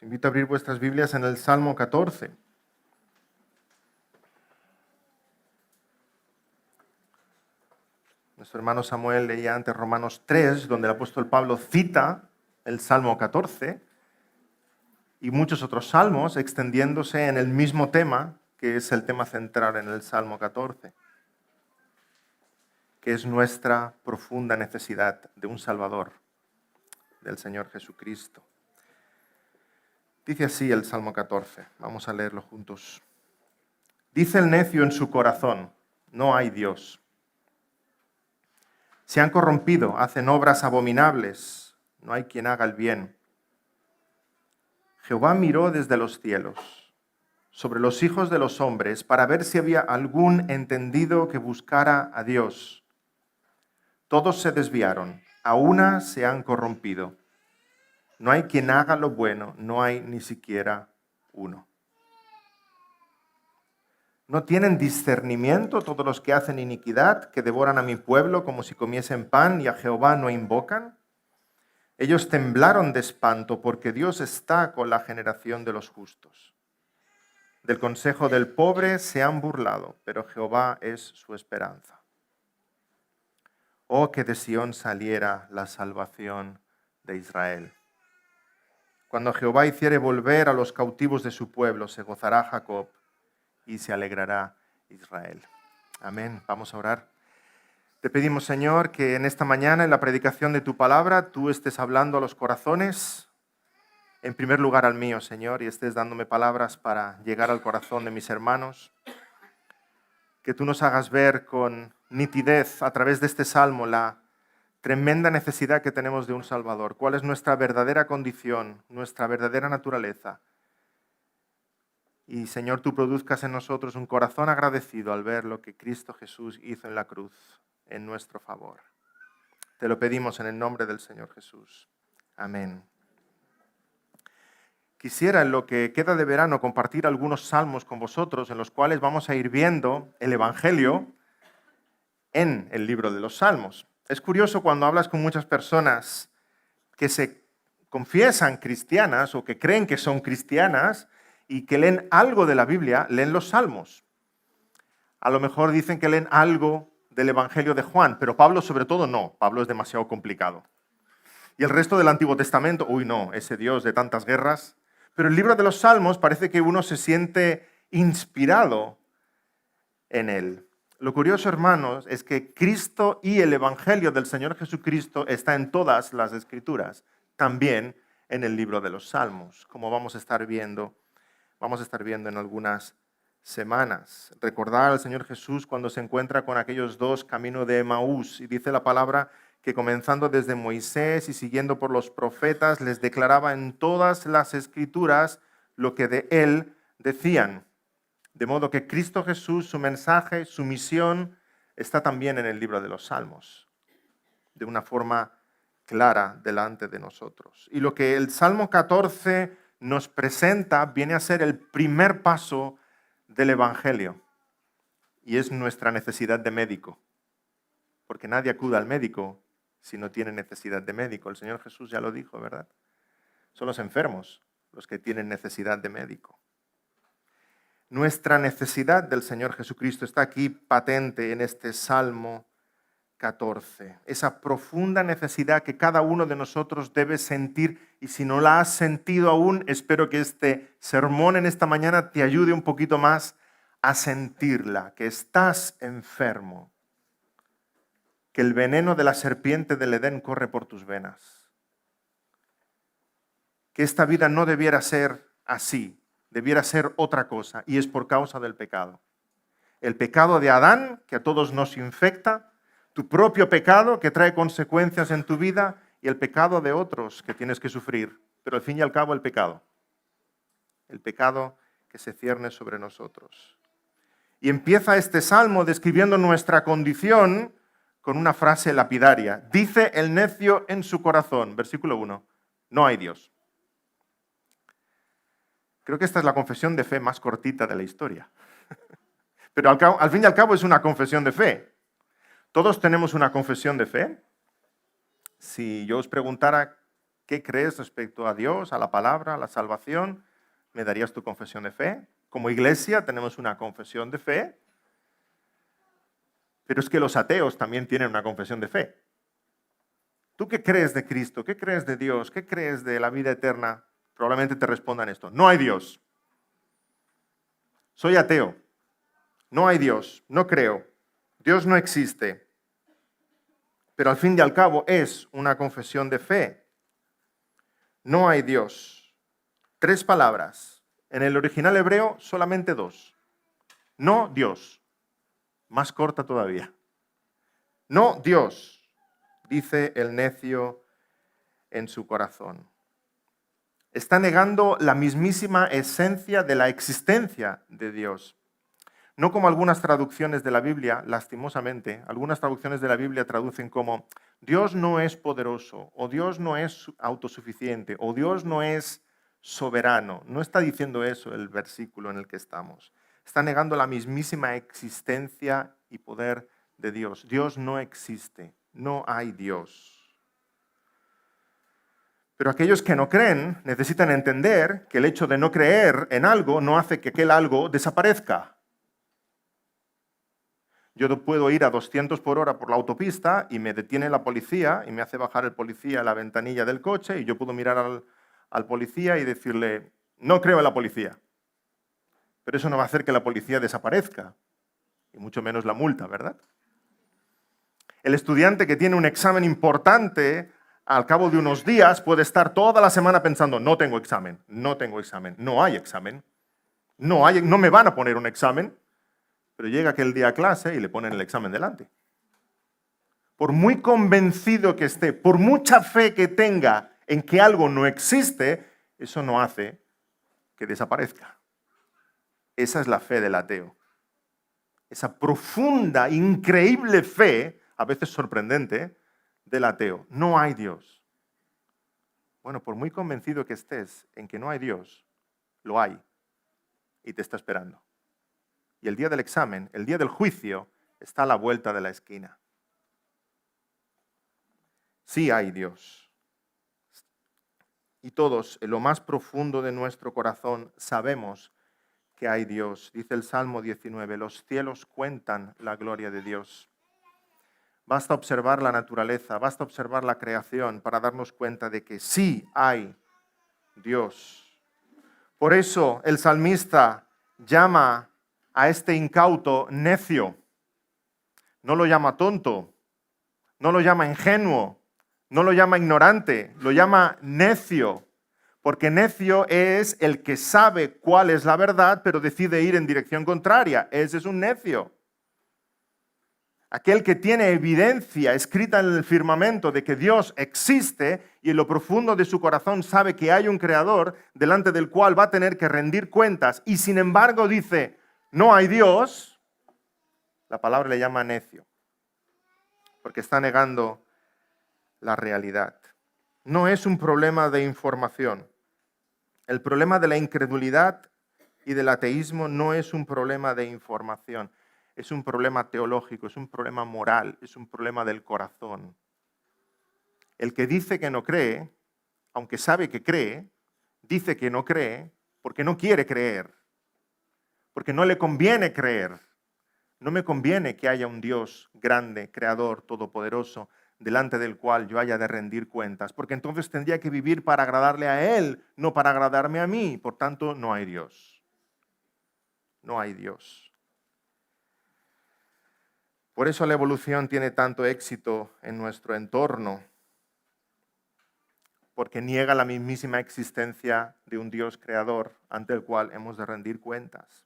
Os invito a abrir vuestras Biblias en el Salmo 14. Nuestro hermano Samuel leía antes Romanos 3, donde el apóstol Pablo cita el Salmo 14 y muchos otros salmos extendiéndose en el mismo tema, que es el tema central en el Salmo 14, que es nuestra profunda necesidad de un Salvador, del Señor Jesucristo. Dice así el Salmo 14, vamos a leerlo juntos. Dice el necio en su corazón, no hay Dios. Se han corrompido, hacen obras abominables, no hay quien haga el bien. Jehová miró desde los cielos sobre los hijos de los hombres para ver si había algún entendido que buscara a Dios. Todos se desviaron, a una se han corrompido. No hay quien haga lo bueno, no hay ni siquiera uno. ¿No tienen discernimiento todos los que hacen iniquidad, que devoran a mi pueblo como si comiesen pan y a Jehová no invocan? Ellos temblaron de espanto porque Dios está con la generación de los justos. Del consejo del pobre se han burlado, pero Jehová es su esperanza. Oh, que de Sión saliera la salvación de Israel. Cuando Jehová hiciere volver a los cautivos de su pueblo, se gozará Jacob y se alegrará Israel. Amén. Vamos a orar. Te pedimos, Señor, que en esta mañana, en la predicación de tu palabra, tú estés hablando a los corazones, en primer lugar al mío, Señor, y estés dándome palabras para llegar al corazón de mis hermanos. Que tú nos hagas ver con nitidez a través de este salmo la tremenda necesidad que tenemos de un Salvador. ¿Cuál es nuestra verdadera condición, nuestra verdadera naturaleza? Y, Señor, tú produzcas en nosotros un corazón agradecido al ver lo que Cristo Jesús hizo en la cruz en nuestro favor. Te lo pedimos en el nombre del Señor Jesús. Amén. Quisiera en lo que queda de verano compartir algunos salmos con vosotros en los cuales vamos a ir viendo el Evangelio en el libro de los Salmos. Es curioso cuando hablas con muchas personas que se confiesan cristianas o que creen que son cristianas y que leen algo de la Biblia, leen los Salmos. A lo mejor dicen que leen algo del Evangelio de Juan, pero Pablo sobre todo no. Pablo es demasiado complicado. Y el resto del Antiguo Testamento, uy no, ese Dios de tantas guerras. Pero el libro de los Salmos parece que uno se siente inspirado en él. Lo curioso, hermanos, es que Cristo y el Evangelio del Señor Jesucristo está en todas las Escrituras, también en el libro de los Salmos, como vamos a estar viendo en algunas semanas. Recordar al Señor Jesús cuando se encuentra con aquellos dos camino de Emaús, y dice la palabra que comenzando desde Moisés y siguiendo por los profetas, les declaraba en todas las Escrituras lo que de él decían. De modo que Cristo Jesús, su mensaje, su misión, está también en el libro de los Salmos, de una forma clara delante de nosotros. Y lo que el Salmo 14 nos presenta viene a ser el primer paso del Evangelio, y es nuestra necesidad de médico, porque nadie acude al médico si no tiene necesidad de médico. El Señor Jesús ya lo dijo, ¿verdad? Son los enfermos los que tienen necesidad de médico. Nuestra necesidad del Señor Jesucristo está aquí patente en este Salmo 14. Esa profunda necesidad que cada uno de nosotros debe sentir, y si no la has sentido aún, espero que este sermón en esta mañana te ayude un poquito más a sentirla, que estás enfermo, que el veneno de la serpiente del Edén corre por tus venas, que esta vida no debiera ser así, debiera ser otra cosa, y es por causa del pecado. El pecado de Adán, que a todos nos infecta, tu propio pecado, que trae consecuencias en tu vida, y el pecado de otros que tienes que sufrir. Pero al fin y al cabo el pecado que se cierne sobre nosotros. Y empieza este salmo describiendo nuestra condición con una frase lapidaria. Dice el necio en su corazón, versículo 1, no hay Dios. Creo que esta es la confesión de fe más cortita de la historia. Pero al fin y al cabo es una confesión de fe. ¿Todos tenemos una confesión de fe? Si yo os preguntara ¿Qué crees respecto a Dios, a la palabra, a la salvación? ¿Me darías tu confesión de fe? Como iglesia tenemos una confesión de fe, pero es que los ateos también tienen una confesión de fe. ¿Tú qué crees de Cristo? ¿Qué crees de Dios? ¿Qué crees de la vida eterna? Probablemente te respondan esto: no hay Dios. Soy ateo. No hay Dios. No creo. Dios no existe. Pero al fin y al cabo es una confesión de fe. No hay Dios. 3 palabras. En el original hebreo solamente 2. No Dios. Más corta todavía. No Dios, dice el necio en su corazón. Está negando la mismísima esencia de la existencia de Dios. No como algunas traducciones de la Biblia, lastimosamente, algunas traducciones de la Biblia traducen como Dios no es poderoso, o Dios no es autosuficiente, o Dios no es soberano. No está diciendo eso el versículo en el que estamos. Está negando la mismísima existencia y poder de Dios. Dios no existe, no hay Dios. Pero aquellos que no creen necesitan entender que el hecho de no creer en algo no hace que aquel algo desaparezca. Yo puedo ir a 200 por hora por la autopista y me detiene la policía y me hace bajar el policía a la ventanilla del coche y yo puedo mirar al policía y decirle, no creo en la policía. Pero eso no va a hacer que la policía desaparezca, y mucho menos la multa, ¿verdad? El estudiante que tiene un examen importante, al cabo de unos días puede estar toda la semana pensando, no tengo examen, no tengo examen, no hay examen, no me van a poner un examen, pero llega aquel día a clase y le ponen el examen delante. Por muy convencido que esté, por mucha fe que tenga en que algo no existe, eso no hace que desaparezca. Esa es la fe del ateo. Esa profunda, increíble fe, a veces sorprendente, del ateo. No hay Dios. Bueno, por muy convencido que estés en que no hay Dios, lo hay y te está esperando. Y el día del examen, el día del juicio, está a la vuelta de la esquina. Sí hay Dios. Y todos, en lo más profundo de nuestro corazón, sabemos que hay Dios. Dice el Salmo 19, los cielos cuentan la gloria de Dios. Basta observar la naturaleza, basta observar la creación para darnos cuenta de que sí hay Dios. Por eso el salmista llama a este incauto necio. No lo llama tonto, no lo llama ingenuo, no lo llama ignorante, lo llama necio. Porque necio es el que sabe cuál es la verdad, pero decide ir en dirección contraria. Ese es un necio. Aquel que tiene evidencia escrita en el firmamento de que Dios existe y en lo profundo de su corazón sabe que hay un creador delante del cual va a tener que rendir cuentas y sin embargo dice, no hay Dios, la palabra le llama necio, porque está negando la realidad. No es un problema de información. El problema de la incredulidad y del ateísmo no es un problema de información. Es un problema teológico, es un problema moral, es un problema del corazón. El que dice que no cree, aunque sabe que cree, dice que no cree porque no quiere creer, porque no le conviene creer. No me conviene que haya un Dios grande, creador, todopoderoso, delante del cual yo haya de rendir cuentas, porque entonces tendría que vivir para agradarle a Él, no para agradarme a mí. Por tanto, no hay Dios. No hay Dios. Por eso la evolución tiene tanto éxito en nuestro entorno, porque niega la mismísima existencia de un Dios creador ante el cual hemos de rendir cuentas.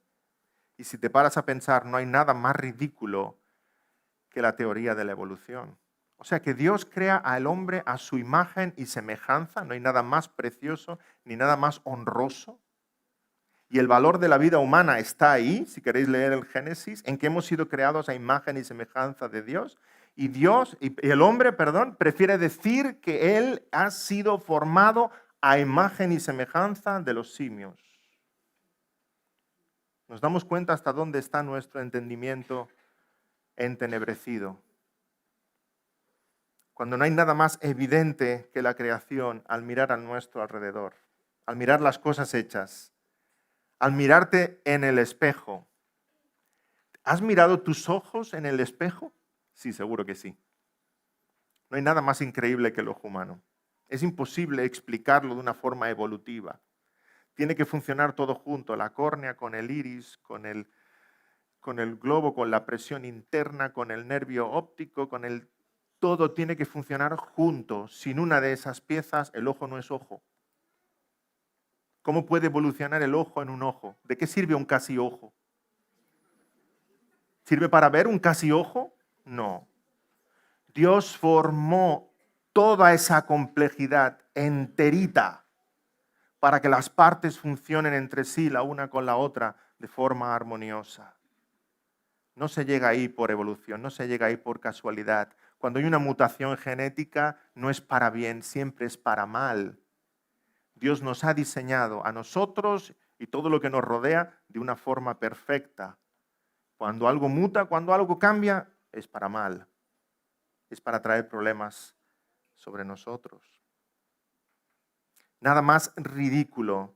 Y si te paras a pensar, no hay nada más ridículo que la teoría de la evolución. O sea, que Dios crea al hombre a su imagen y semejanza, no hay nada más precioso ni nada más honroso. Y el valor de la vida humana está ahí, si queréis leer el Génesis, en que hemos sido creados a imagen y semejanza de Dios. Y el hombre, prefiere decir que él ha sido formado a imagen y semejanza de los simios. Nos damos cuenta hasta dónde está nuestro entendimiento entenebrecido. cuando no hay nada más evidente que la creación al mirar a nuestro alrededor, al mirar las cosas hechas, al mirarte en el espejo. ¿Has mirado tus ojos en el espejo? Sí, seguro que sí. No hay nada más increíble que el ojo humano. Es imposible explicarlo de una forma evolutiva. Tiene que funcionar todo junto, la córnea con el iris, con el globo, con la presión interna, con el nervio óptico, todo tiene que funcionar junto. Sin una de esas piezas, el ojo no es ojo. ¿Cómo puede evolucionar el ojo en un ojo? ¿De qué sirve un casi ojo? ¿Sirve para ver un casi ojo? No. Dios formó toda esa complejidad enterita para que las partes funcionen entre sí, la una con la otra, de forma armoniosa. No se llega ahí por evolución, no se llega ahí por casualidad. Cuando hay una mutación genética, no es para bien, siempre es para mal. Dios nos ha diseñado a nosotros y todo lo que nos rodea de una forma perfecta. Cuando algo muta, cuando algo cambia, es para mal. Es para traer problemas sobre nosotros. Nada más ridículo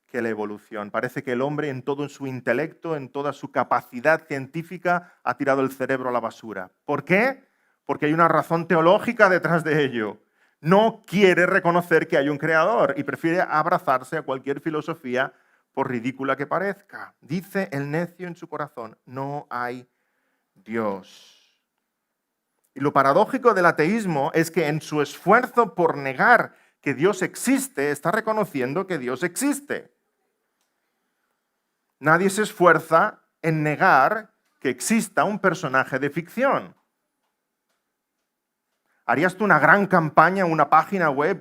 que la evolución. Parece que el hombre en todo su intelecto, en toda su capacidad científica, ha tirado el cerebro a la basura. ¿Por qué? Porque hay una razón teológica detrás de ello. No quiere reconocer que hay un creador y prefiere abrazarse a cualquier filosofía, por ridícula que parezca. Dice el necio en su corazón, no hay Dios. Y lo paradójico del ateísmo es que en su esfuerzo por negar que Dios existe, está reconociendo que Dios existe. Nadie se esfuerza en negar que exista un personaje de ficción. ¿Harías tú una gran campaña, una página web,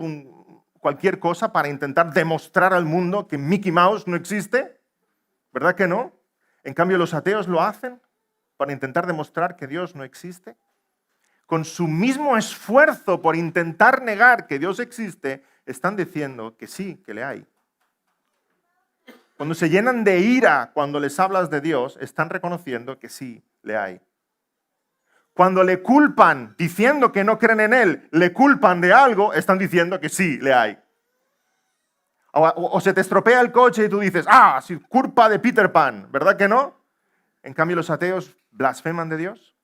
cualquier cosa para intentar demostrar al mundo que Mickey Mouse no existe? ¿Verdad que no? En cambio, los ateos lo hacen para intentar demostrar que Dios no existe. Con su mismo esfuerzo por intentar negar que Dios existe, están diciendo que sí, que le hay. Cuando se llenan de ira cuando les hablas de Dios, están reconociendo que sí, le hay. Cuando le culpan diciendo que no creen en Él, le culpan de algo, están diciendo que sí, le hay. O se te estropea el coche y tú dices, sí, culpa de Peter Pan, ¿verdad que no? En cambio, los ateos blasfeman de Dios.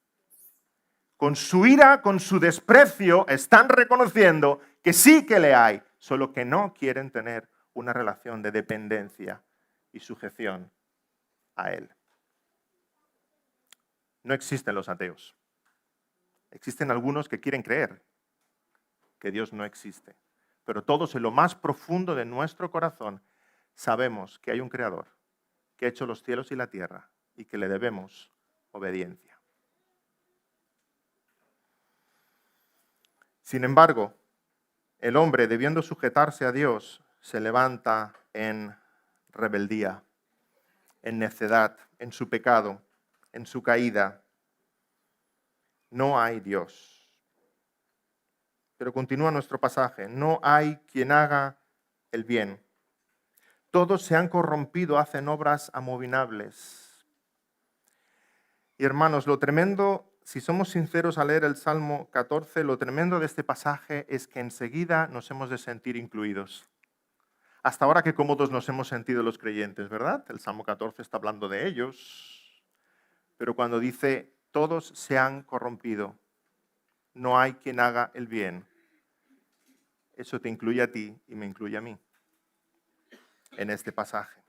Con su ira, con su desprecio, están reconociendo que sí que le hay, solo que no quieren tener una relación de dependencia y sujeción a Él. No existen los ateos. Existen algunos que quieren creer que Dios no existe. Pero todos en lo más profundo de nuestro corazón sabemos que hay un Creador, que ha hecho los cielos y la tierra y que le debemos obediencia. Sin embargo, el hombre, debiendo sujetarse a Dios, se levanta en rebeldía, en necedad, en su pecado, en su caída. No hay Dios. Pero continúa nuestro pasaje. No hay quien haga el bien. Todos se han corrompido, hacen obras abominables. Y hermanos, lo tremendo, si somos sinceros al leer el Salmo 14, lo tremendo de este pasaje es que enseguida nos hemos de sentir incluidos. Hasta ahora qué cómodos nos hemos sentido los creyentes, ¿verdad? El Salmo 14 está hablando de ellos. Pero cuando dice, todos se han corrompido, no hay quien haga el bien, eso te incluye a ti y me incluye a mí en este pasaje.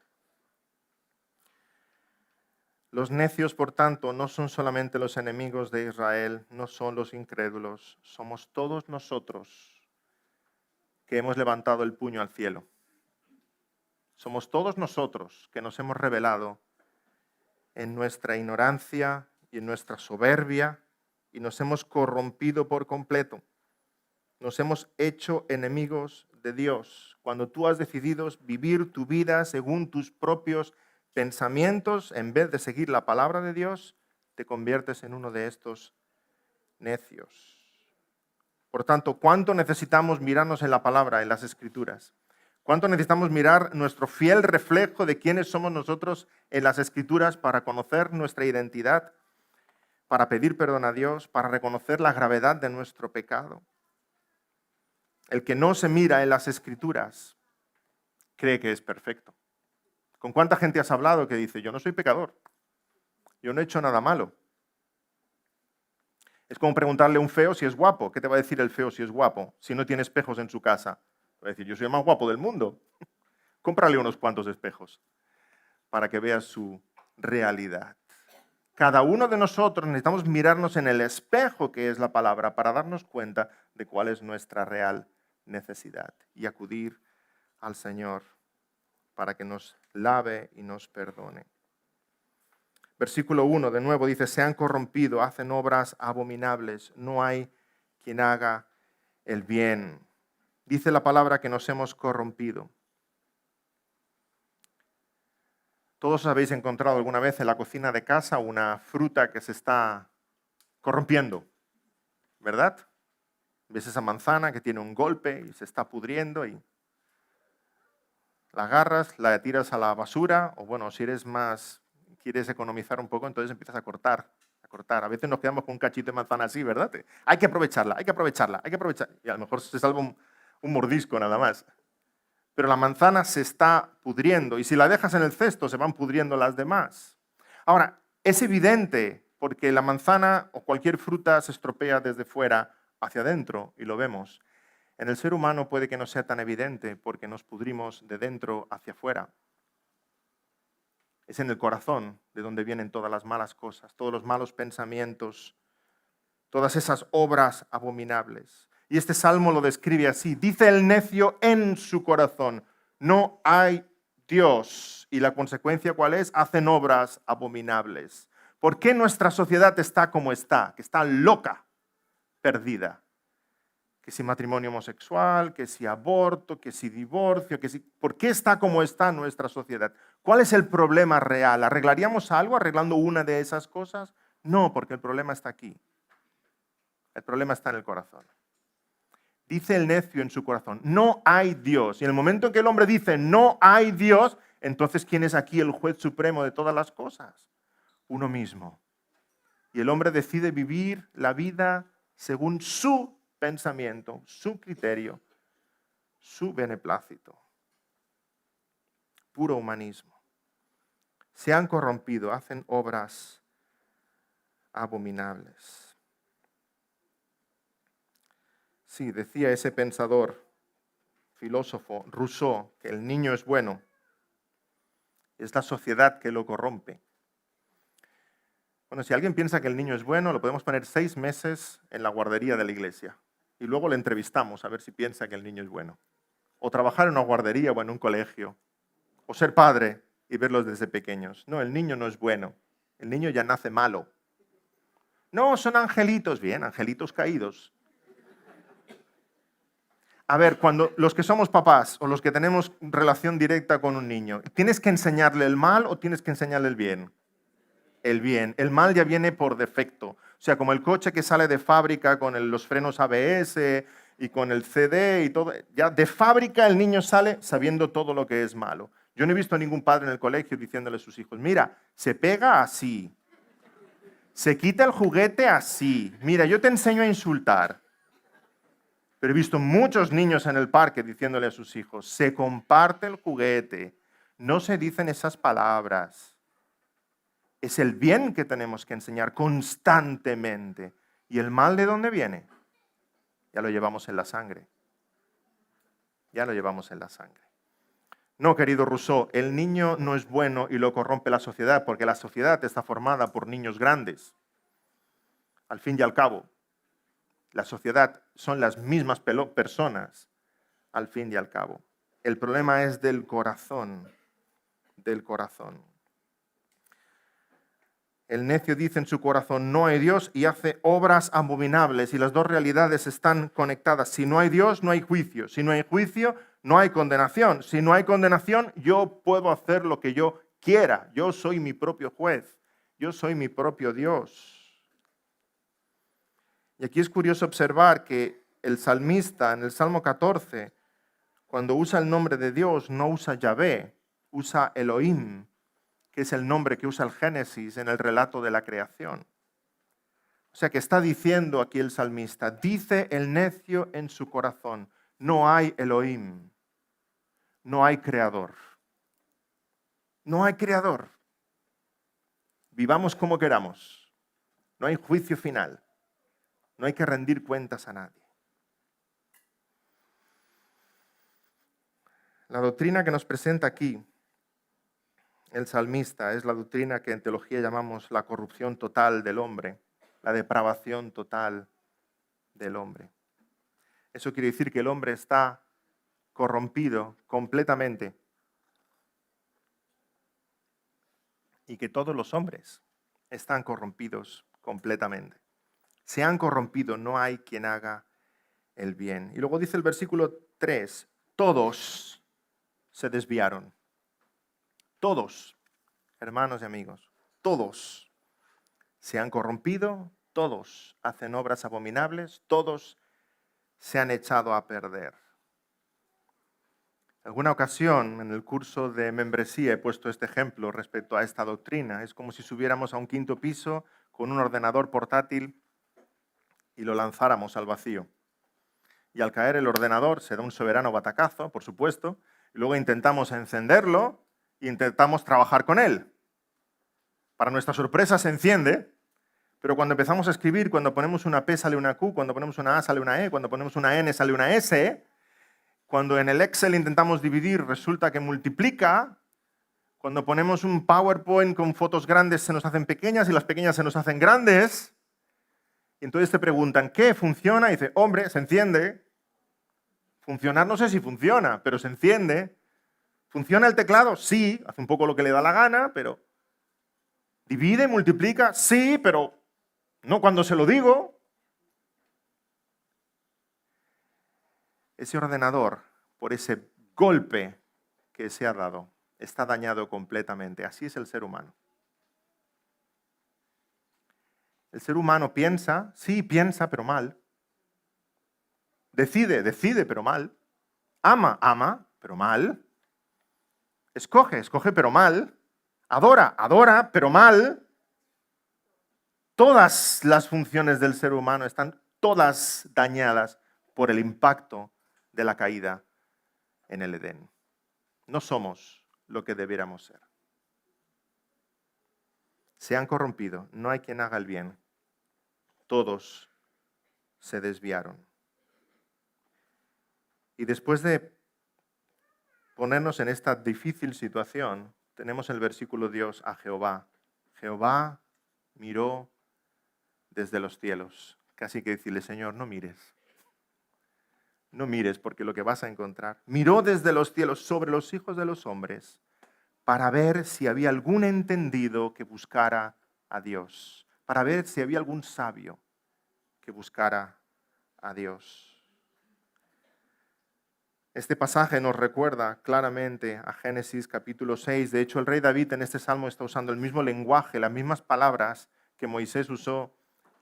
Los necios, por tanto, no son solamente los enemigos de Israel, no son los incrédulos, somos todos nosotros que hemos levantado el puño al cielo. Somos todos nosotros que nos hemos rebelado en nuestra ignorancia y en nuestra soberbia y nos hemos corrompido por completo. Nos hemos hecho enemigos de Dios. Cuando tú has decidido vivir tu vida según tus propios pensamientos, en vez de seguir la palabra de Dios, te conviertes en uno de estos necios. Por tanto, ¿cuánto necesitamos mirarnos en la palabra, en las Escrituras? ¿Cuánto necesitamos mirar nuestro fiel reflejo de quiénes somos nosotros en las Escrituras para conocer nuestra identidad? para pedir perdón a Dios, para reconocer la gravedad de nuestro pecado. El que no se mira en las Escrituras cree que es perfecto. ¿Con cuánta gente has hablado que dice, yo no soy pecador, yo no he hecho nada malo? Es como preguntarle a un feo si es guapo. ¿Qué te va a decir el feo si es guapo? Si no tiene espejos en su casa. Va a decir, yo soy el más guapo del mundo. Cómprale unos cuantos espejos para que veas su realidad. Cada uno de nosotros necesitamos mirarnos en el espejo que es la palabra para darnos cuenta de cuál es nuestra real necesidad y acudir al Señor para que nos lave y nos perdone. Versículo 1 de nuevo dice, se han corrompido, hacen obras abominables, no hay quien haga el bien. Dice la palabra que nos hemos corrompido. Todos habéis encontrado alguna vez en la cocina de casa una fruta que se está corrompiendo, ¿verdad? Ves esa manzana que tiene un golpe y se está pudriendo y la agarras, la tiras a la basura, o bueno, si quieres economizar un poco, entonces empiezas a cortar. A veces nos quedamos con un cachito de manzana así, ¿verdad? Hay que aprovecharla. Y a lo mejor se salva un mordisco nada más. Pero la manzana se está pudriendo y si la dejas en el cesto se van pudriendo las demás. Ahora, es evidente porque la manzana o cualquier fruta se estropea desde fuera hacia adentro y lo vemos. En el ser humano puede que no sea tan evidente porque nos pudrimos de dentro hacia afuera. Es en el corazón de donde vienen todas las malas cosas, todos los malos pensamientos, todas esas obras abominables. Y este salmo lo describe así. Dice el necio en su corazón, no hay Dios. Y la consecuencia, ¿cuál es? Hacen obras abominables. ¿Por qué nuestra sociedad está como está? Que está loca, perdida. Que si matrimonio homosexual, que si aborto, que si divorcio, que si... ¿Por qué está como está nuestra sociedad? ¿Cuál es el problema real? ¿Arreglaríamos algo arreglando una de esas cosas? No, porque el problema está aquí. El problema está en el corazón. Dice el necio en su corazón, no hay Dios. Y en el momento en que el hombre dice, no hay Dios, entonces ¿quién es aquí el juez supremo de todas las cosas? Uno mismo. Y el hombre decide vivir la vida según su pensamiento, su criterio, su beneplácito. Puro humanismo. Se han corrompido, hacen obras abominables. Sí, decía ese pensador, filósofo, Rousseau, que el niño es bueno. Es la sociedad que lo corrompe. Bueno, si alguien piensa que el niño es bueno, lo podemos poner 6 meses en la guardería de la iglesia. Y luego le entrevistamos a ver si piensa que el niño es bueno. O trabajar en una guardería o en un colegio. O ser padre y verlos desde pequeños. No, el niño no es bueno. El niño ya nace malo. No, son angelitos. Bien, angelitos caídos. A ver, cuando los que somos papás o los que tenemos relación directa con un niño, ¿tienes que enseñarle el mal o tienes que enseñarle el bien? El bien. El mal ya viene por defecto. O sea, como el coche que sale de fábrica con los frenos ABS y con el CD y todo. Ya de fábrica el niño sale sabiendo todo lo que es malo. Yo no he visto a ningún padre en el colegio diciéndole a sus hijos, mira, se pega así, se quita el juguete así, mira, yo te enseño a insultar. Pero he visto muchos niños en el parque diciéndole a sus hijos, se comparte el juguete, no se dicen esas palabras. Es el bien que tenemos que enseñar constantemente. ¿Y el mal de dónde viene? Ya lo llevamos en la sangre. Ya lo llevamos en la sangre. No, querido Rousseau, el niño no es bueno y lo corrompe la sociedad, porque la sociedad está formada por niños grandes. Al fin y al cabo, la sociedad son las mismas personas, al fin y al cabo. El problema es del corazón, del corazón. El necio dice en su corazón, no hay Dios, y hace obras abominables, y las dos realidades están conectadas. Si no hay Dios, no hay juicio. Si no hay juicio, no hay condenación. Si no hay condenación, yo puedo hacer lo que yo quiera. Yo soy mi propio juez. Yo soy mi propio Dios. Y aquí es curioso observar que el salmista en el Salmo 14, cuando usa el nombre de Dios, no usa Yahvé, usa Elohim, que es el nombre que usa el Génesis en el relato de la creación. O sea que está diciendo aquí el salmista, dice el necio en su corazón, no hay Elohim, no hay creador. No hay creador. Vivamos como queramos. No hay juicio final. No hay que rendir cuentas a nadie. La doctrina que nos presenta aquí el salmista es la doctrina que en teología llamamos la corrupción total del hombre, la depravación total del hombre. Eso quiere decir que el hombre está corrompido completamente y que todos los hombres están corrompidos completamente. Se han corrompido, no hay quien haga el bien. Y luego dice el versículo 3, todos se desviaron. Todos, hermanos y amigos, todos se han corrompido, todos hacen obras abominables, todos se han echado a perder. En alguna ocasión en el curso de membresía he puesto este ejemplo respecto a esta doctrina. Es como si subiéramos a un quinto piso con un ordenador portátil y lo lanzáramos al vacío. Y al caer el ordenador se da un soberano batacazo, por supuesto, y luego intentamos encenderlo e intentamos trabajar con él. Para nuestra sorpresa se enciende, pero cuando empezamos a escribir, cuando ponemos una P sale una Q, cuando ponemos una A sale una E, cuando ponemos una N sale una S, cuando en el Excel intentamos dividir resulta que multiplica, cuando ponemos un PowerPoint con fotos grandes se nos hacen pequeñas y las pequeñas se nos hacen grandes. Y entonces te preguntan, ¿qué funciona? Y dice, hombre, se enciende. Funcionar no sé si funciona, pero se enciende. ¿Funciona el teclado? Sí, hace un poco lo que le da la gana, pero divide, multiplica, sí, pero no cuando se lo digo. Ese ordenador, por ese golpe que se ha dado, está dañado completamente. Así es el ser humano. El ser humano piensa, sí, piensa, pero mal. Decide, pero mal. Ama, pero mal. Escoge, pero mal. Adora, pero mal. Todas las funciones del ser humano están todas dañadas por el impacto de la caída en el Edén. No somos lo que debiéramos ser. Se han corrompido, no hay quien haga el bien. Todos se desviaron. Y después de ponernos en esta difícil situación, tenemos el versículo Dios a Jehová. Jehová miró desde los cielos. Casi que decirle, Señor, no mires. No mires porque lo que vas a encontrar. Miró desde los cielos sobre los hijos de los hombres para ver si había algún entendido que buscara a Dios. Para ver si había algún sabio que buscara a Dios. Este pasaje nos recuerda claramente a Génesis capítulo 6. De hecho, el rey David en este salmo está usando el mismo lenguaje, las mismas palabras que Moisés usó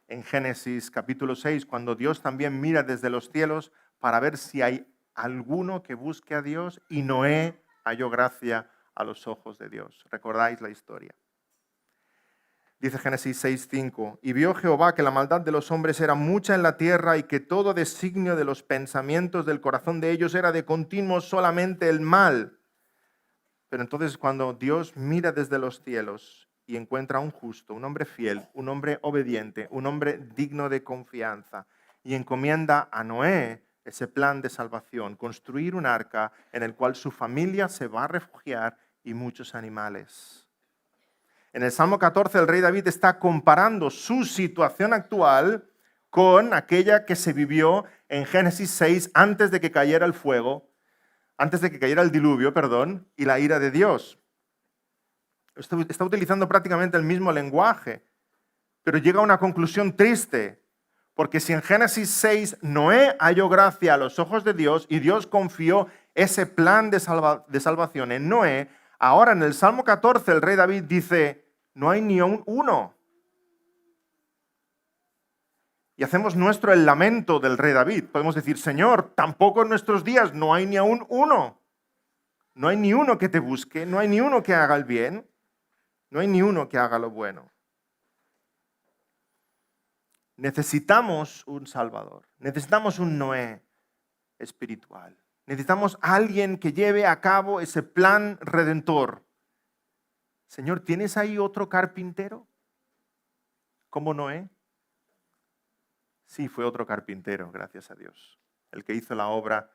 en Génesis capítulo 6, cuando Dios también mira desde los cielos para ver si hay alguno que busque a Dios, y Noé halló gracia a los ojos de Dios. ¿Recordáis la historia? Dice Génesis 6:5, y vio Jehová que la maldad de los hombres era mucha en la tierra y que todo designio de los pensamientos del corazón de ellos era de continuo solamente el mal. Pero entonces cuando Dios mira desde los cielos y encuentra a un justo, un hombre fiel, un hombre obediente, un hombre digno de confianza, y encomienda a Noé ese plan de salvación, construir un arca en el cual su familia se va a refugiar y muchos animales. En el Salmo 14 el rey David está comparando su situación actual con aquella que se vivió en Génesis 6 antes de que cayera el fuego, antes de que cayera el diluvio, y la ira de Dios. Está utilizando prácticamente el mismo lenguaje, pero llega a una conclusión triste, porque si en Génesis 6 Noé halló gracia a los ojos de Dios y Dios confió ese plan de salvación en Noé, ahora en el Salmo 14 el rey David dice, no hay ni un uno. Y hacemos nuestro el lamento del rey David. Podemos decir, Señor, tampoco en nuestros días no hay ni aún uno. No hay ni uno que te busque, no hay ni uno que haga el bien, no hay ni uno que haga lo bueno. Necesitamos un Salvador, necesitamos un Noé espiritual, necesitamos a alguien que lleve a cabo ese plan redentor. Señor, ¿tienes ahí otro carpintero como Noé? Sí, fue otro carpintero, gracias a Dios, el que hizo la obra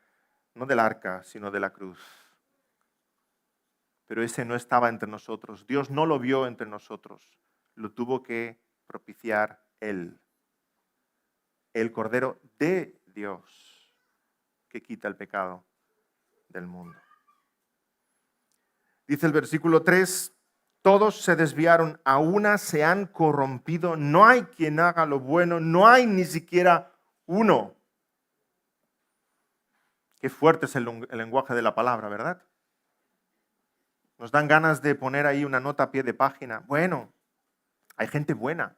no del arca, sino de la cruz. Pero ese no estaba entre nosotros, Dios no lo vio entre nosotros, lo tuvo que propiciar Él. El Cordero de Dios que quita el pecado del mundo. Dice el versículo 3, todos se desviaron, a una se han corrompido, no hay quien haga lo bueno, no hay ni siquiera uno. Qué fuerte es el lenguaje de la palabra, ¿verdad? Nos dan ganas de poner ahí una nota a pie de página. Bueno, hay gente buena.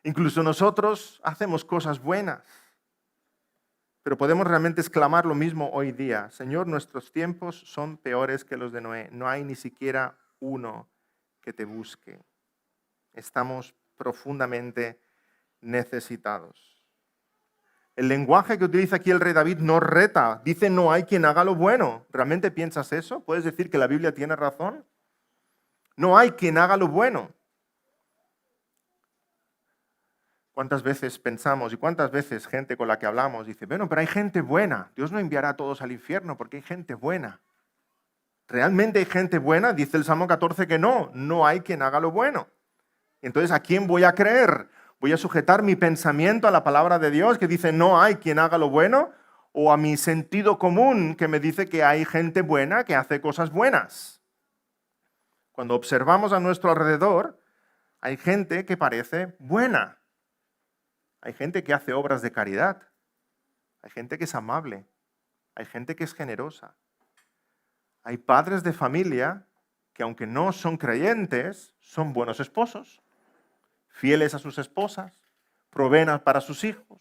Incluso nosotros hacemos cosas buenas, pero podemos realmente exclamar lo mismo hoy día. Señor, nuestros tiempos son peores que los de Noé. No hay ni siquiera uno que te busque. Estamos profundamente necesitados. El lenguaje que utiliza aquí el rey David no reta. Dice, no hay quien haga lo bueno. ¿Realmente piensas eso? ¿Puedes decir que la Biblia tiene razón? No hay quien haga lo bueno. ¿Cuántas veces pensamos y cuántas veces gente con la que hablamos dice, bueno, pero hay gente buena, Dios no enviará a todos al infierno porque hay gente buena? ¿Realmente hay gente buena? Dice el Salmo 14 que no hay quien haga lo bueno. Entonces, ¿a quién voy a creer? ¿Voy a sujetar mi pensamiento a la palabra de Dios que dice no hay quien haga lo bueno? ¿O a mi sentido común que me dice que hay gente buena que hace cosas buenas? Cuando observamos a nuestro alrededor, hay gente que parece buena. Hay gente que hace obras de caridad. Hay gente que es amable. Hay gente que es generosa. Hay padres de familia que, aunque no son creyentes, son buenos esposos, fieles a sus esposas, proveen para sus hijos.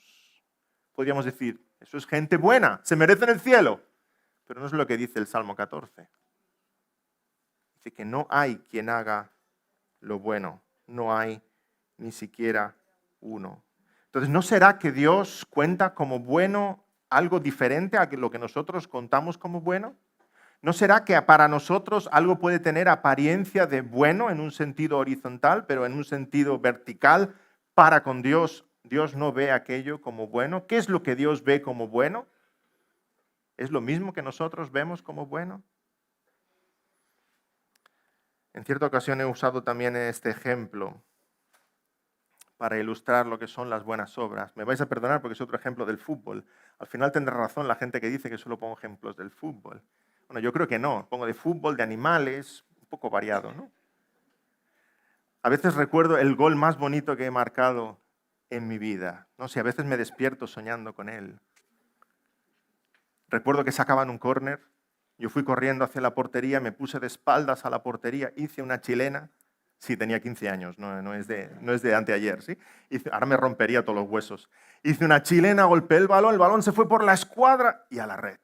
Podríamos decir, eso es gente buena, se merecen el cielo. Pero no es lo que dice el Salmo 14. Dice que no hay quien haga lo bueno. No hay ni siquiera uno. Entonces, ¿no será que Dios cuenta como bueno algo diferente a lo que nosotros contamos como bueno? ¿No será que para nosotros algo puede tener apariencia de bueno en un sentido horizontal, pero en un sentido vertical, para con Dios, Dios no ve aquello como bueno? ¿Qué es lo que Dios ve como bueno? ¿Es lo mismo que nosotros vemos como bueno? En cierta ocasión he usado también este ejemplo para ilustrar lo que son las buenas obras. Me vais a perdonar porque es otro ejemplo del fútbol. Al final tendrá razón la gente que dice que solo pongo ejemplos del fútbol. Bueno, yo creo que no. Pongo de fútbol, de animales, un poco variado, ¿no? A veces recuerdo el gol más bonito que he marcado en mi vida. No sé, a veces me despierto soñando con él. Recuerdo que sacaban un córner. Yo fui corriendo hacia la portería, me puse de espaldas a la portería, hice una chilena. Sí, tenía 15 años, no es de anteayer, ¿sí? Ahora me rompería todos los huesos. Hice una chilena, golpeé el balón se fue por la escuadra y a la red.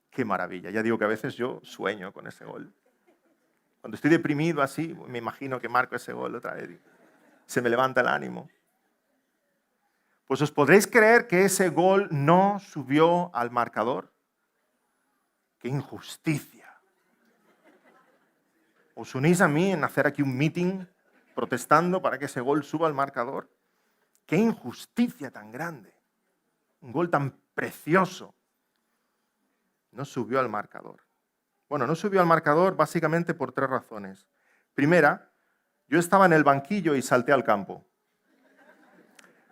¡Qué maravilla! Ya digo que a veces yo sueño con ese gol. Cuando estoy deprimido así, me imagino que marco ese gol otra vez. Se me levanta el ánimo. Pues os podréis creer que ese gol no subió al marcador. ¡Qué injusticia! ¿Os unís a mí en hacer aquí un meeting protestando para que ese gol suba al marcador? ¡Qué injusticia tan grande! Un gol tan precioso. No subió al marcador. Bueno, no subió al marcador básicamente por 3 razones. Primera, yo estaba en el banquillo y salté al campo.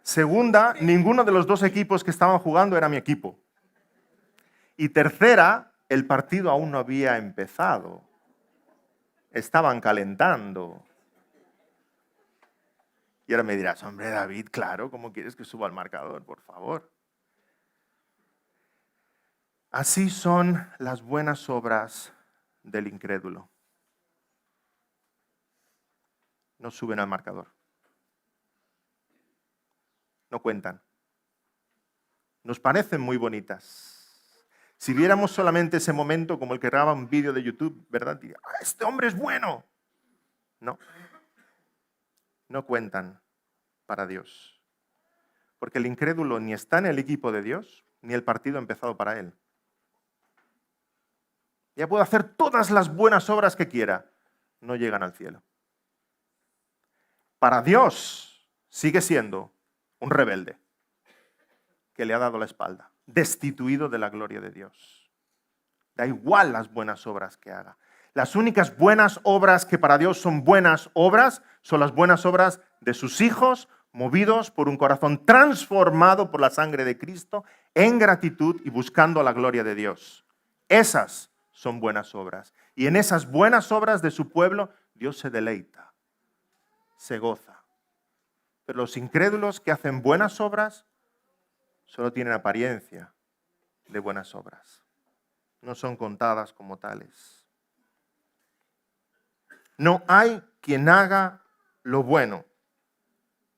Segunda, ninguno de los 2 equipos que estaban jugando era mi equipo. Y tercera, el partido aún no había empezado. Estaban calentando. Y ahora me dirás, hombre, David, claro, ¿cómo quieres que suba al marcador? Por favor. Así son las buenas obras del incrédulo. No suben al marcador. No cuentan. Nos parecen muy bonitas. Si viéramos solamente ese momento como el que graba un vídeo de YouTube, ¿verdad? Diría, este hombre es bueno. No. No cuentan. para Dios. Porque el incrédulo ni está en el equipo de Dios, ni el partido ha empezado para él. Ya puede hacer todas las buenas obras que quiera, no llegan al cielo. Para Dios sigue siendo un rebelde que le ha dado la espalda, destituido de la gloria de Dios. Da igual las buenas obras que haga. Las únicas buenas obras que para Dios son buenas obras son las buenas obras de sus hijos, movidos por un corazón transformado por la sangre de Cristo, en gratitud y buscando la gloria de Dios. Esas son buenas obras. Y en esas buenas obras de su pueblo, Dios se deleita, se goza. Pero los incrédulos que hacen buenas obras solo tienen apariencia de buenas obras. No son contadas como tales. No hay quien haga lo bueno.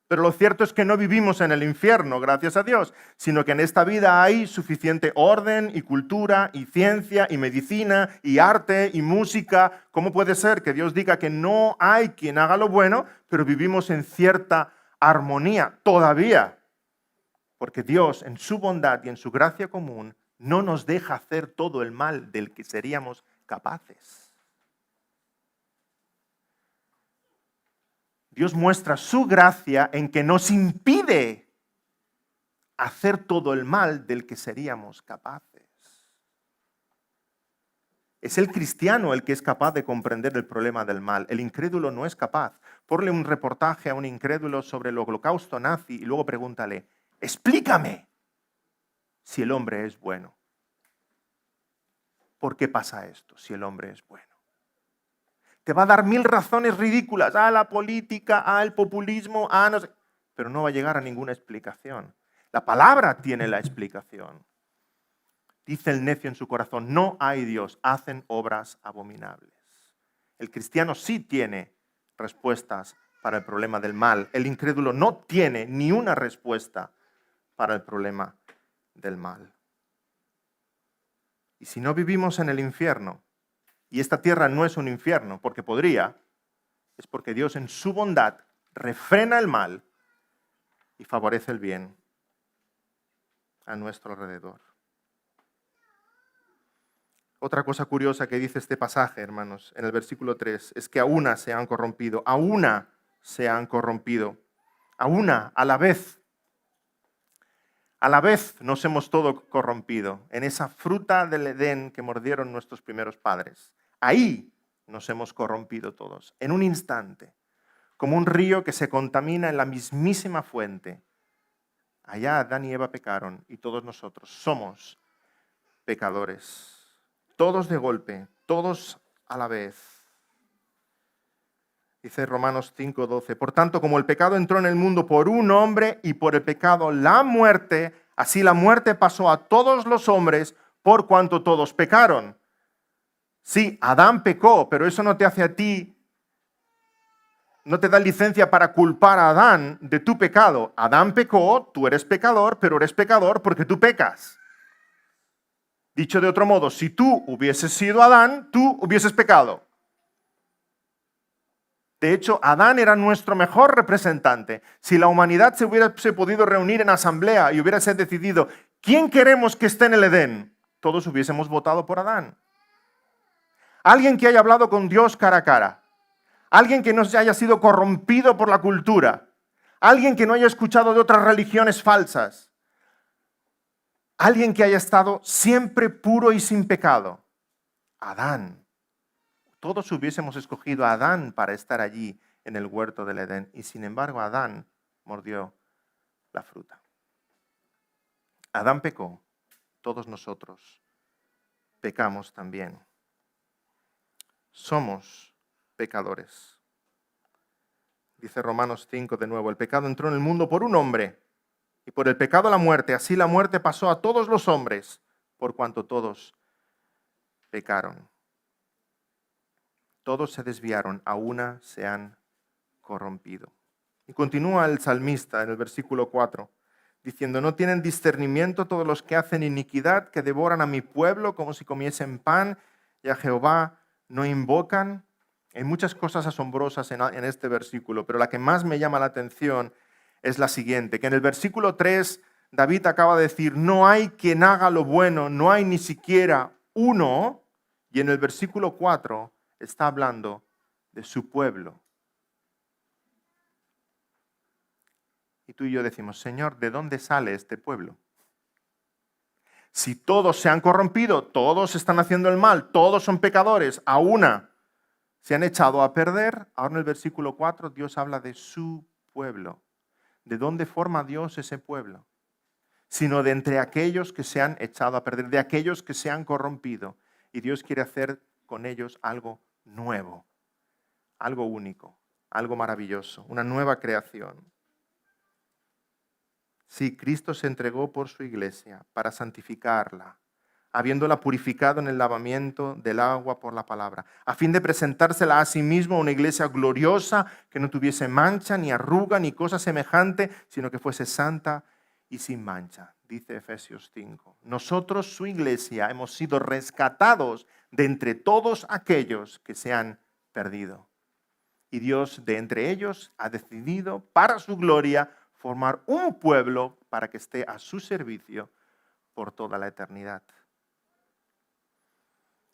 Pero lo cierto es que no vivimos en el infierno, gracias a Dios, sino que en esta vida hay suficiente orden y cultura y ciencia y medicina y arte y música. ¿Cómo puede ser que Dios diga que no hay quien haga lo bueno, pero vivimos en cierta armonía todavía? Porque Dios, en su bondad y en su gracia común, no nos deja hacer todo el mal del que seríamos capaces. Dios muestra su gracia en que nos impide hacer todo el mal del que seríamos capaces. Es el cristiano el que es capaz de comprender el problema del mal. El incrédulo no es capaz. Ponle un reportaje a un incrédulo sobre el holocausto nazi y luego pregúntale, explícame si el hombre es bueno. ¿Por qué pasa esto si el hombre es bueno? Te va a dar 1000 razones ridículas, la política, el populismo, no sé, pero no va a llegar a ninguna explicación. La palabra tiene la explicación. Dice el necio en su corazón, no hay Dios, hacen obras abominables. El cristiano sí tiene respuestas para el problema del mal. El incrédulo no tiene ni una respuesta para el problema del mal. Y si no vivimos en el infierno, y esta tierra no es un infierno, porque podría, es porque Dios en su bondad refrena el mal y favorece el bien a nuestro alrededor. Otra cosa curiosa que dice este pasaje, hermanos, en el versículo 3, es que a una se han corrompido, a una se han corrompido, a una, a la vez. A la vez nos hemos todos corrompido en esa fruta del Edén que mordieron nuestros primeros padres. Ahí nos hemos corrompido todos, en un instante, como un río que se contamina en la mismísima fuente. Allá Adán y Eva pecaron y todos nosotros somos pecadores. Todos de golpe, todos a la vez. Dice Romanos 5:12, por tanto, como el pecado entró en el mundo por un hombre y por el pecado la muerte, así la muerte pasó a todos los hombres por cuanto todos pecaron. Sí, Adán pecó, pero eso no te hace a ti, no te da licencia para culpar a Adán de tu pecado. Adán pecó, tú eres pecador, pero eres pecador porque tú pecas. Dicho de otro modo, si tú hubieses sido Adán, tú hubieses pecado. De hecho, Adán era nuestro mejor representante. Si la humanidad se hubiese podido reunir en asamblea y hubiese decidido quién queremos que esté en el Edén, todos hubiésemos votado por Adán. Alguien que haya hablado con Dios cara a cara. Alguien que no se haya sido corrompido por la cultura. Alguien que no haya escuchado de otras religiones falsas. Alguien que haya estado siempre puro y sin pecado. Adán. Todos hubiésemos escogido a Adán para estar allí en el huerto del Edén. Y sin embargo, Adán mordió la fruta. Adán pecó. Todos nosotros pecamos también. Somos pecadores. Dice Romanos 5 de nuevo, el pecado entró en el mundo por un hombre y por el pecado la muerte. Así la muerte pasó a todos los hombres por cuanto todos pecaron. Todos se desviaron, a una se han corrompido. Y continúa el salmista en el versículo 4, diciendo, no tienen discernimiento todos los que hacen iniquidad, que devoran a mi pueblo como si comiesen pan, y a Jehová no invocan. Hay muchas cosas asombrosas en este versículo, pero la que más me llama la atención es la siguiente, que en el versículo 3 David acaba de decir, no hay quien haga lo bueno, no hay ni siquiera uno, y en el versículo 4 está hablando de su pueblo. Y tú y yo decimos, Señor, ¿de dónde sale este pueblo? Si todos se han corrompido, todos están haciendo el mal, todos son pecadores, a una se han echado a perder, ahora en el versículo 4 Dios habla de su pueblo. ¿De dónde forma Dios ese pueblo? Sino de entre aquellos que se han echado a perder, de aquellos que se han corrompido. Y Dios quiere hacer con ellos algo nuevo, algo único, algo maravilloso, una nueva creación. Sí, Cristo se entregó por su iglesia para santificarla, habiéndola purificado en el lavamiento del agua por la palabra, a fin de presentársela a sí mismo una iglesia gloriosa, que no tuviese mancha, ni arruga, ni cosa semejante, sino que fuese santa y sin mancha, dice Efesios 5. Nosotros, su iglesia, hemos sido rescatados de entre todos aquellos que se han perdido. Y Dios de entre ellos ha decidido, para su gloria, formar un pueblo para que esté a su servicio por toda la eternidad.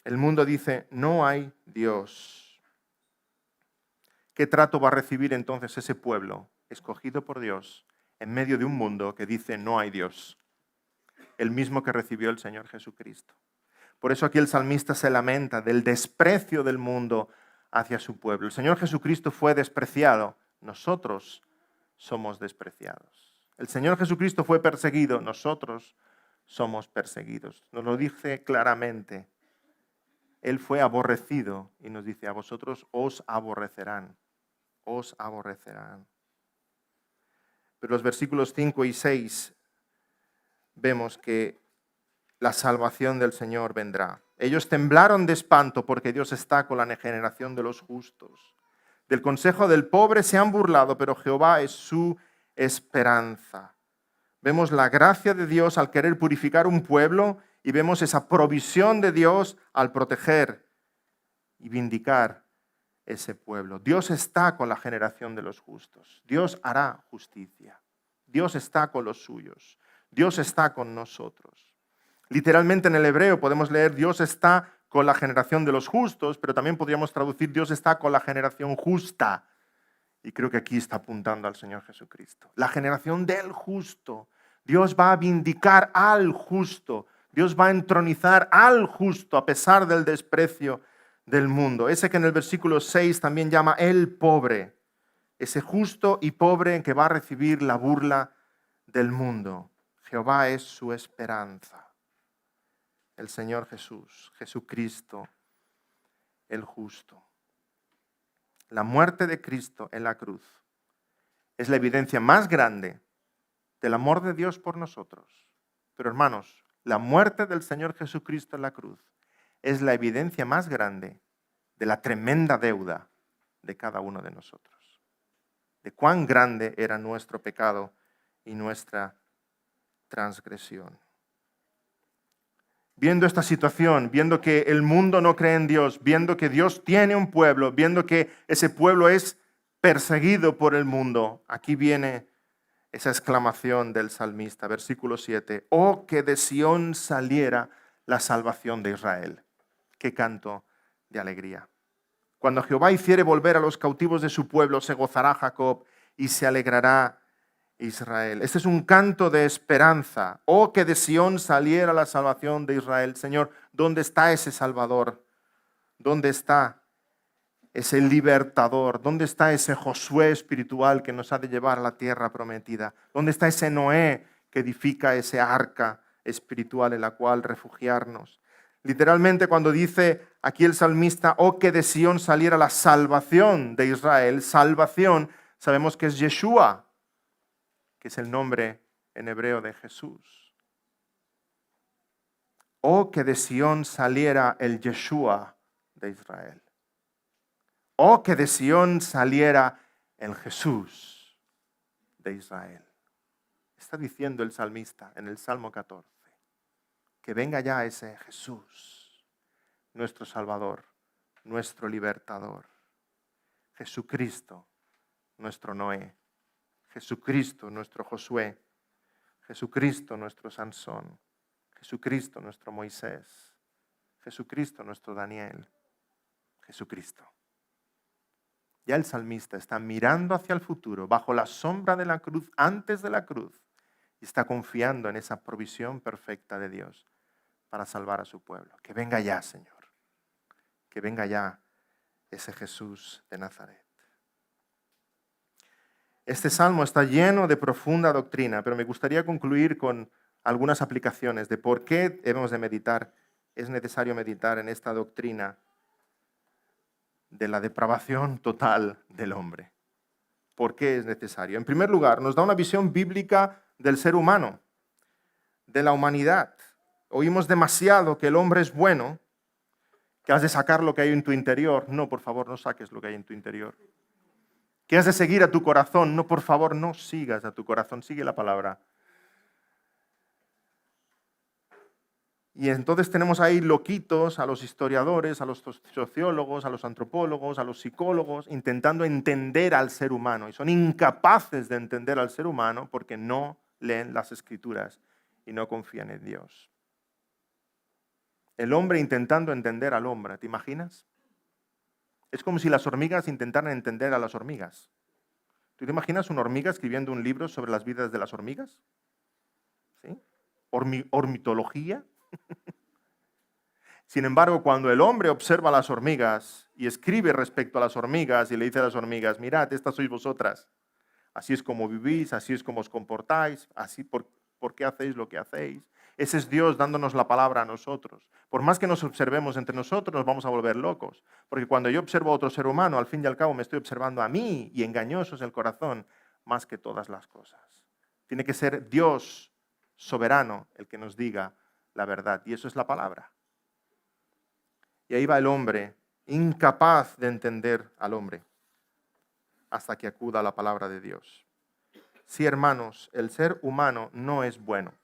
El mundo dice, no hay Dios. ¿Qué trato va a recibir entonces ese pueblo escogido por Dios en medio de un mundo que dice, no hay Dios? El mismo que recibió el Señor Jesucristo. Por eso aquí el salmista se lamenta del desprecio del mundo hacia su pueblo. El Señor Jesucristo fue despreciado, nosotros somos despreciados. El Señor Jesucristo fue perseguido, nosotros somos perseguidos. Nos lo dice claramente. Él fue aborrecido y nos dice, a vosotros os aborrecerán, os aborrecerán. Pero los versículos 5 y 6 vemos que la salvación del Señor vendrá. Ellos temblaron de espanto porque Dios está con la generación de los justos. Del consejo del pobre se han burlado, pero Jehová es su esperanza. Vemos la gracia de Dios al querer purificar un pueblo y vemos esa provisión de Dios al proteger y vindicar ese pueblo. Dios está con la generación de los justos. Dios hará justicia. Dios está con los suyos. Dios está con nosotros. Literalmente en el hebreo podemos leer Dios está con la generación de los justos, pero también podríamos traducir Dios está con la generación justa. Y creo que aquí está apuntando al Señor Jesucristo. La generación del justo. Dios va a vindicar al justo. Dios va a entronizar al justo a pesar del desprecio del mundo. Ese que en el versículo 6 también llama el pobre. Ese justo y pobre que va a recibir la burla del mundo. Jehová es su esperanza. El Señor Jesús, Jesucristo, el justo. La muerte de Cristo en la cruz es la evidencia más grande del amor de Dios por nosotros. Pero hermanos, la muerte del Señor Jesucristo en la cruz es la evidencia más grande de la tremenda deuda de cada uno de nosotros. De cuán grande era nuestro pecado y nuestra transgresión. Viendo esta situación, viendo que el mundo no cree en Dios, viendo que Dios tiene un pueblo, viendo que ese pueblo es perseguido por el mundo, aquí viene esa exclamación del salmista, versículo 7, oh, que de Sión saliera la salvación de Israel. Qué canto de alegría. Cuando Jehová hiciere volver a los cautivos de su pueblo, se gozará Jacob y se alegrará Israel. Este es un canto de esperanza. Oh, que de Sión saliera la salvación de Israel. Señor, ¿dónde está ese Salvador? ¿Dónde está ese libertador? ¿Dónde está ese Josué espiritual que nos ha de llevar a la tierra prometida? ¿Dónde está ese Noé que edifica ese arca espiritual en la cual refugiarnos? Literalmente cuando dice aquí el salmista, oh, que de Sión saliera la salvación de Israel, salvación, sabemos que es Yeshua, que es el nombre en hebreo de Jesús. Oh, que de Sión saliera el Yeshua de Israel. Oh, que de Sión saliera el Jesús de Israel. Está diciendo el salmista en el Salmo 14, que venga ya ese Jesús, nuestro Salvador, nuestro libertador. Jesucristo, nuestro Noé. Jesucristo nuestro Josué, Jesucristo nuestro Sansón, Jesucristo nuestro Moisés, Jesucristo nuestro Daniel, Jesucristo. Ya el salmista está mirando hacia el futuro, bajo la sombra de la cruz, antes de la cruz, y está confiando en esa provisión perfecta de Dios para salvar a su pueblo. Que venga ya, Señor. Que venga ya ese Jesús de Nazaret. Este salmo está lleno de profunda doctrina, pero me gustaría concluir con algunas aplicaciones de por qué debemos de meditar, es necesario meditar en esta doctrina de la depravación total del hombre. ¿Por qué es necesario? En primer lugar, nos da una visión bíblica del ser humano, de la humanidad. Oímos demasiado que el hombre es bueno, que has de sacar lo que hay en tu interior. No, por favor, no saques lo que hay en tu interior. Que has de seguir a tu corazón. No, por favor, no sigas a tu corazón, sigue la palabra. Y entonces tenemos ahí loquitos, a los historiadores, a los sociólogos, a los antropólogos, a los psicólogos, intentando entender al ser humano. Y son incapaces de entender al ser humano porque no leen las Escrituras y no confían en Dios. El hombre intentando entender al hombre, ¿te imaginas? Es como si las hormigas intentaran entender a las hormigas. ¿Tú te imaginas una hormiga escribiendo un libro sobre las vidas de las hormigas? ¿Sí? Ornitología. Sin embargo, cuando el hombre observa a las hormigas y escribe respecto a las hormigas y le dice a las hormigas, mirad, estas sois vosotras, así es como vivís, así es como os comportáis, así por qué hacéis lo que hacéis. Ese es Dios dándonos la palabra a nosotros. Por más que nos observemos entre nosotros, nos vamos a volver locos. Porque cuando yo observo a otro ser humano, al fin y al cabo me estoy observando a mí, y engañoso es el corazón más que todas las cosas. Tiene que ser Dios soberano el que nos diga la verdad, y eso es la palabra. Y ahí va el hombre, incapaz de entender al hombre, hasta que acuda a la palabra de Dios. Sí, hermanos, el ser humano no es bueno.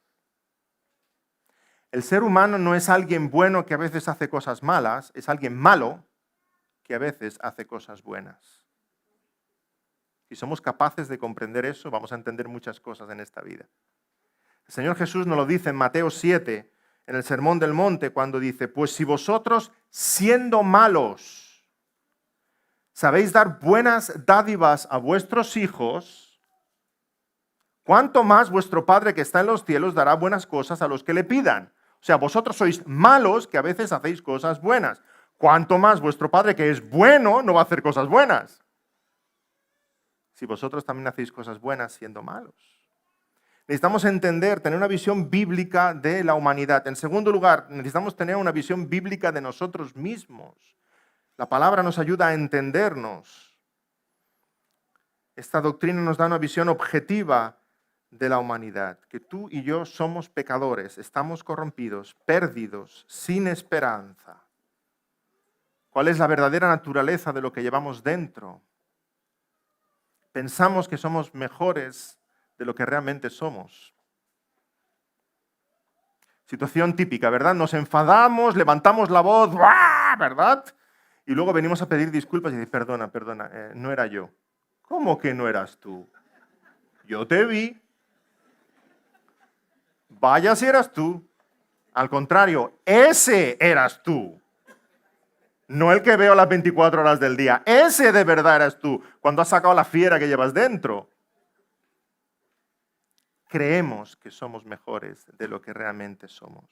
El ser humano no es alguien bueno que a veces hace cosas malas, es alguien malo que a veces hace cosas buenas. Si somos capaces de comprender eso, vamos a entender muchas cosas en esta vida. El Señor Jesús nos lo dice en Mateo 7, en el Sermón del Monte, cuando dice, pues si vosotros, siendo malos, sabéis dar buenas dádivas a vuestros hijos, ¿cuánto más vuestro Padre que está en los cielos dará buenas cosas a los que le pidan? O sea, vosotros sois malos que a veces hacéis cosas buenas. ¿Cuánto más vuestro Padre que es bueno no va a hacer cosas buenas? Si vosotros también hacéis cosas buenas siendo malos. Necesitamos entender, tener una visión bíblica de la humanidad. En segundo lugar, necesitamos tener una visión bíblica de nosotros mismos. La palabra nos ayuda a entendernos. Esta doctrina nos da una visión objetiva de la humanidad, que tú y yo somos pecadores, estamos corrompidos, perdidos, sin esperanza. ¿Cuál es la verdadera naturaleza de lo que llevamos dentro? Pensamos que somos mejores de lo que realmente somos. Situación típica, ¿verdad? Nos enfadamos, levantamos la voz, ¡buah!, ¿verdad? Y luego venimos a pedir disculpas y decir, perdona, no era yo. ¿Cómo que no eras tú? Yo te vi. Vaya si eras tú. Al contrario, ese eras tú. No el que veo las 24 horas del día. Ese de verdad eras tú, cuando has sacado la fiera que llevas dentro. Creemos que somos mejores de lo que realmente somos.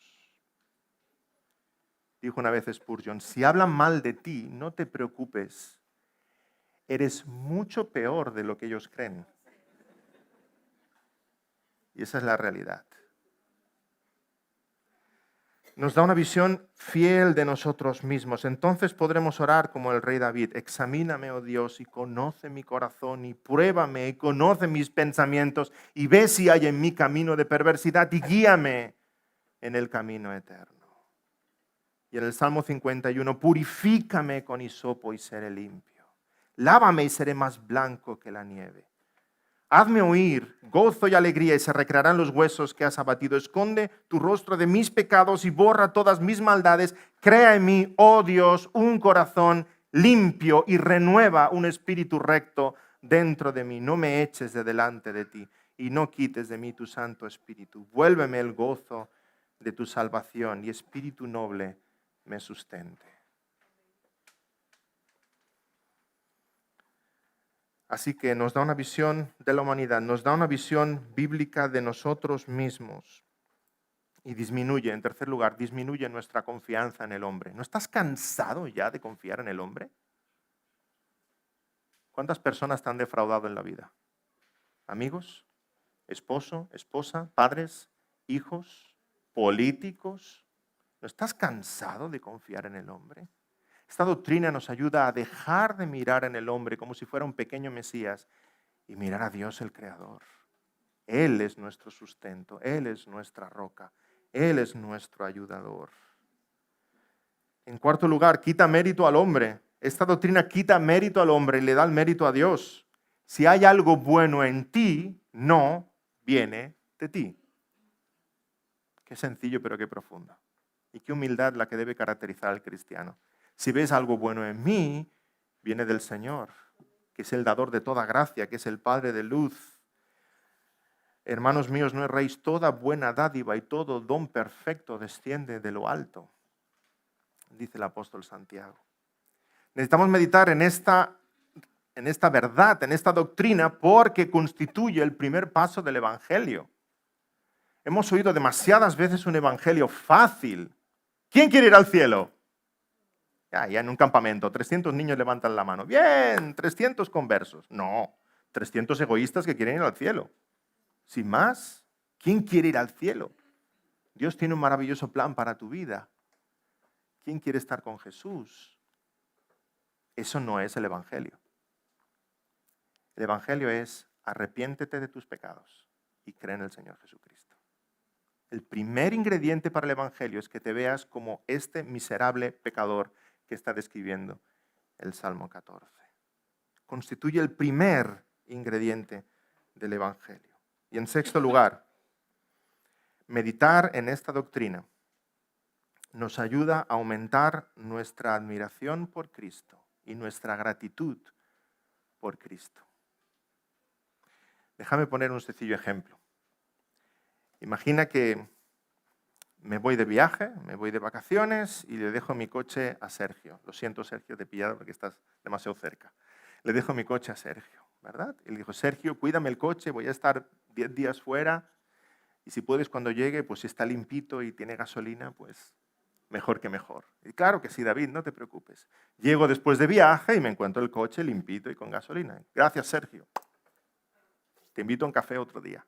Dijo una vez Spurgeon, si hablan mal de ti, no te preocupes. Eres mucho peor de lo que ellos creen. Y esa es la realidad. Nos da una visión fiel de nosotros mismos. Entonces podremos orar como el rey David. Examíname, oh Dios, y conoce mi corazón, y pruébame, y conoce mis pensamientos, y ve si hay en mí camino de perversidad, y guíame en el camino eterno. Y en el Salmo 51, purifícame con hisopo y seré limpio. Lávame y seré más blanco que la nieve. Hazme oír gozo y alegría y se recrearán los huesos que has abatido. Esconde tu rostro de mis pecados y borra todas mis maldades. Crea en mí, oh Dios, un corazón limpio y renueva un espíritu recto dentro de mí, no me eches de delante de ti y no quites de mí tu Santo Espíritu. Vuélveme el gozo de tu salvación y espíritu noble me sustente. Así que nos da una visión de la humanidad, nos da una visión bíblica de nosotros mismos y disminuye, en tercer lugar, disminuye nuestra confianza en el hombre. ¿No estás cansado ya de confiar en el hombre? ¿Cuántas personas te han defraudado en la vida? ¿Amigos? ¿Esposo? ¿Esposa? ¿Padres? ¿Hijos? ¿Políticos? ¿No estás cansado de confiar en el hombre? Esta doctrina nos ayuda a dejar de mirar en el hombre como si fuera un pequeño Mesías y mirar a Dios el Creador. Él es nuestro sustento, Él es nuestra roca, Él es nuestro ayudador. En cuarto lugar, quita mérito al hombre. Esta doctrina quita mérito al hombre y le da el mérito a Dios. Si hay algo bueno en ti, no viene de ti. Qué sencillo pero qué profundo. Y qué humildad la que debe caracterizar al cristiano. Si ves algo bueno en mí, viene del Señor, que es el dador de toda gracia, que es el Padre de luz. Hermanos míos, no erréis, toda buena dádiva y todo don perfecto desciende de lo alto, dice el apóstol Santiago. Necesitamos meditar en esta verdad, en esta doctrina, porque constituye el primer paso del Evangelio. Hemos oído demasiadas veces un evangelio fácil. ¿Quién quiere ir al cielo? Ya en un campamento, 300 niños levantan la mano. Bien, 300 conversos. No, 300 egoístas que quieren ir al cielo. Sin más, ¿quién quiere ir al cielo? Dios tiene un maravilloso plan para tu vida. ¿Quién quiere estar con Jesús? Eso no es el evangelio. El evangelio es arrepiéntete de tus pecados y cree en el Señor Jesucristo. El primer ingrediente para el evangelio es que te veas como este miserable pecador que está describiendo el Salmo 14. Constituye el primer ingrediente del evangelio. Y en sexto lugar, meditar en esta doctrina nos ayuda a aumentar nuestra admiración por Cristo y nuestra gratitud por Cristo. Déjame poner un sencillo ejemplo. Imagina que me voy de viaje, me voy de vacaciones y le dejo mi coche a Sergio. Lo siento, Sergio, te he pillado porque estás demasiado cerca. Le dejo mi coche a Sergio, ¿verdad? Y le digo, Sergio, cuídame el coche, voy a estar 10 días fuera y si puedes cuando llegue, pues si está limpito y tiene gasolina, pues mejor que mejor. Y claro que sí, David, no te preocupes. Llego después de viaje y me encuentro el coche limpito y con gasolina. Gracias, Sergio. Te invito a un café otro día.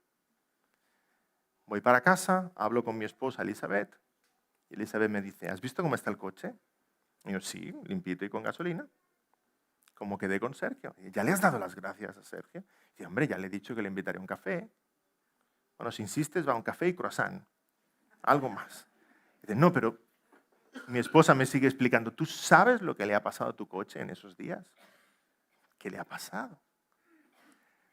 Voy para casa, hablo con mi esposa Elizabeth y Elizabeth me dice, ¿has visto cómo está el coche? Y yo, sí, limpito y con gasolina. ¿Cómo quedé con Sergio? Y, ¿ya le has dado las gracias a Sergio? Y hombre, ya le he dicho que le invitaré a un café. Bueno, si insistes, va a un café y croissant. Algo más. Y dice, no, pero mi esposa me sigue explicando, ¿tú sabes lo que le ha pasado a tu coche en esos días? ¿Qué le ha pasado?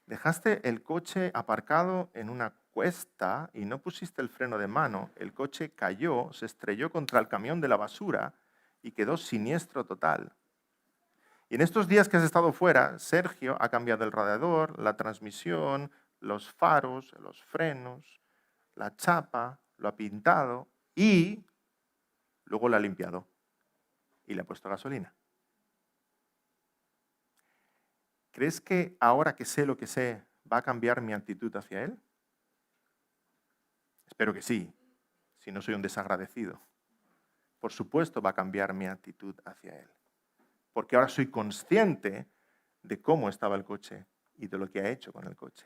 Dejaste el coche aparcado en una cuesta y no pusiste el freno de mano. El coche cayó, se estrelló contra el camión de la basura y quedó siniestro total. Y en estos días que has estado fuera, Sergio ha cambiado el radiador, la transmisión, los faros, los frenos, la chapa, lo ha pintado y luego lo ha limpiado y le ha puesto gasolina. ¿Crees que ahora que sé lo que sé, va a cambiar mi actitud hacia él? Espero que sí, si no soy un desagradecido. Por supuesto va a cambiar mi actitud hacia él. Porque ahora soy consciente de cómo estaba el coche y de lo que ha hecho con el coche.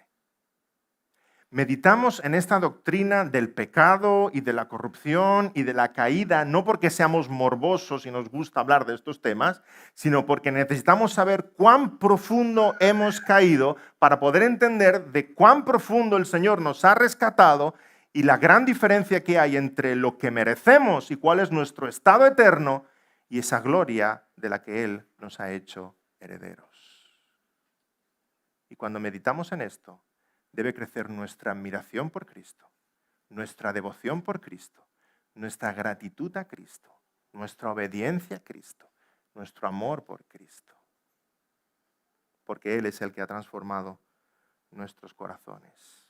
Meditamos en esta doctrina del pecado y de la corrupción y de la caída, no porque seamos morbosos y nos gusta hablar de estos temas, sino porque necesitamos saber cuán profundo hemos caído para poder entender de cuán profundo el Señor nos ha rescatado y la gran diferencia que hay entre lo que merecemos y cuál es nuestro estado eterno y esa gloria de la que Él nos ha hecho herederos. Y cuando meditamos en esto, debe crecer nuestra admiración por Cristo, nuestra devoción por Cristo, nuestra gratitud a Cristo, nuestra obediencia a Cristo, nuestro amor por Cristo. porque Él es el que ha transformado nuestros corazones.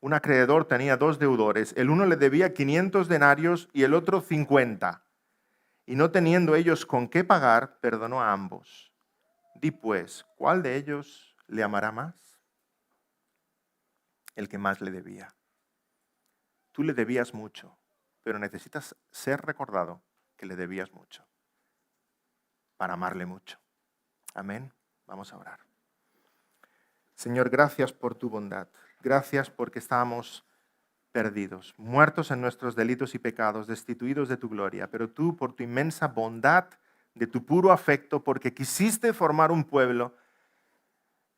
Un acreedor tenía 2 deudores. El uno le debía 500 denarios y el otro 50. Y no teniendo ellos con qué pagar, perdonó a ambos. Di pues, ¿cuál de ellos le amará más? El que más le debía. Tú le debías mucho, pero necesitas ser recordado que le debías mucho para amarle mucho. Amén. Vamos a orar. Señor, gracias por tu bondad. Gracias porque estábamos perdidos, muertos en nuestros delitos y pecados, destituidos de tu gloria. Pero tú, por tu inmensa bondad, de tu puro afecto, porque quisiste formar un pueblo,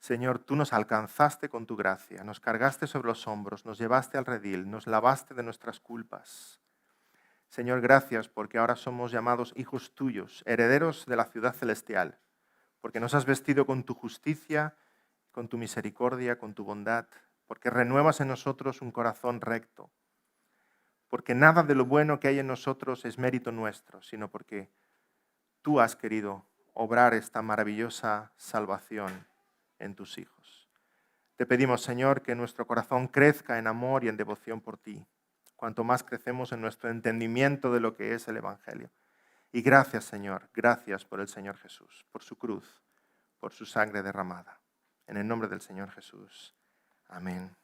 Señor, tú nos alcanzaste con tu gracia, nos cargaste sobre los hombros, nos llevaste al redil, nos lavaste de nuestras culpas. Señor, gracias porque ahora somos llamados hijos tuyos, herederos de la ciudad celestial, porque nos has vestido con tu justicia, con tu misericordia, con tu bondad, porque renuevas en nosotros un corazón recto, porque nada de lo bueno que hay en nosotros es mérito nuestro, sino porque tú has querido obrar esta maravillosa salvación en tus hijos. Te pedimos, Señor, que nuestro corazón crezca en amor y en devoción por ti, cuanto más crecemos en nuestro entendimiento de lo que es el Evangelio. Y gracias, Señor, gracias por el Señor Jesús, por su cruz, por su sangre derramada. En el nombre del Señor Jesús. Amén.